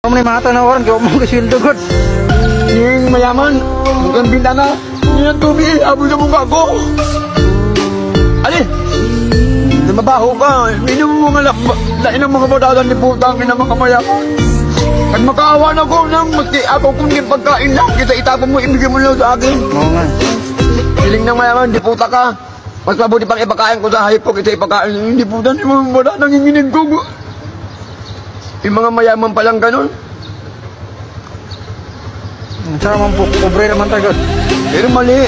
Kamu ni mata na orang, kau mau ke sweldo god. Yung mayaman, bukan bintana. Yan tubig, abol na mukha ko. Ali, mabaho ka. Minum mo mga lain ng mga badadan ni putang ina mga maya. Pag makaawa na ko nang mati ako kung yung pagkain lang, kita itapon mo, ibigay mo lang sa akin. Oo nga. Siling ng mayaman, di puta ka. Mas mabuti pang ipakain ko sa hayop ko, kita ipakain. Hindi puta, di mo wala nanginginig ko. Yung mga mayaman palang ganun. Saka man po, pobre naman tayo god. Pero mali.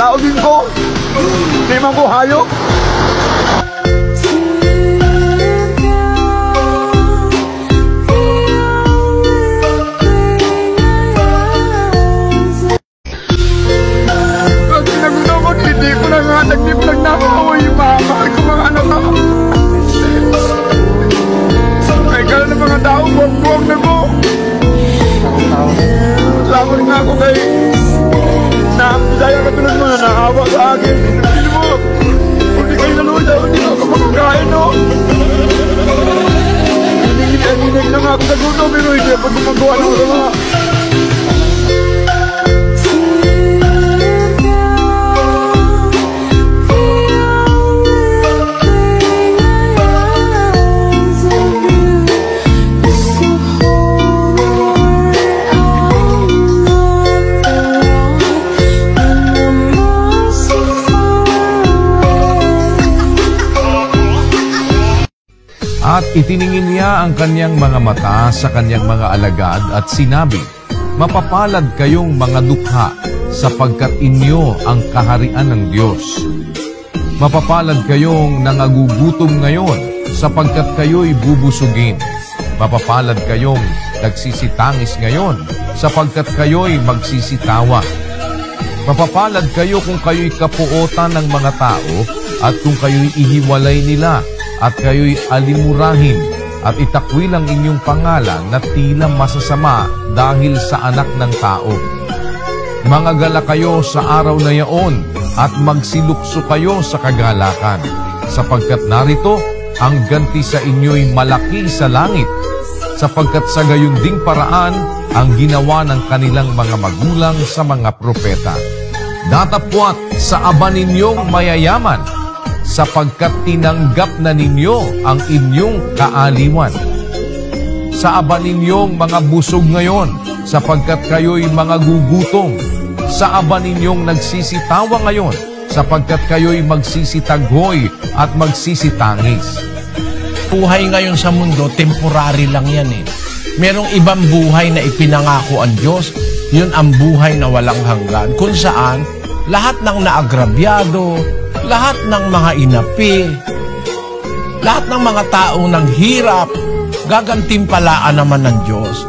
Tao din ko. Hindi man ko hayop. Pag nagunagot, hindi ko na nga nagtiplag na ako. Yung mahal ko mga anak ako. Ay, kala ng mga tao, buwag-buwag na ko. Salamat nga ako kay Daya katulad mo na naawa sa akin. Hindi mo, kung di kayo naluja, hindi ako makakain, no? Hinig lang ako sa guto, pero hindi ako gumagawa ng sama. At itiningin niya ang kanyang mga mata sa kanyang mga alagad at sinabi, "Mapapalad kayong mga dukha, sapagkat inyo ang kaharian ng Diyos. Mapapalad kayong nangagugutom ngayon, sapagkat kayo'y bubusugin. Mapapalad kayong nagsisitangis ngayon, sapagkat kayo'y magsisitawa. Mapapalad kayo kung kayo'y kapuotan ng mga tao, at kung kayo'y ihiwalay nila, at kayo'y alimurahin, at itakwil ang inyong pangalan na tila masasama dahil sa anak ng tao. Mangagala kayo sa araw na yaon, at magsilukso kayo sa kagalakan, sapagkat narito ang ganti sa inyo'y malaki sa langit, sapagkat sa gayon ding paraan ang ginawa ng kanilang mga magulang sa mga propeta. Datapwat sa aba ninyong mayayaman, sapagkat tinanggap na ninyo ang inyong kaaliwan. Sa aba ninyong mga busog ngayon, sapagkat kayo'y mga gugutom. Sa aba ninyong nagsisitawa ngayon, sapagkat kayo'y magsisitaghoy at magsisitangis. Buhay ngayon sa mundo, temporary lang yan eh. Merong ibang buhay na ipinangako ang Diyos, yun ang buhay na walang hanggan, kung saan lahat ng naagrabyado, lahat ng mga inapi, lahat ng mga taong nang hirap, gagantimpalaan naman ng Diyos.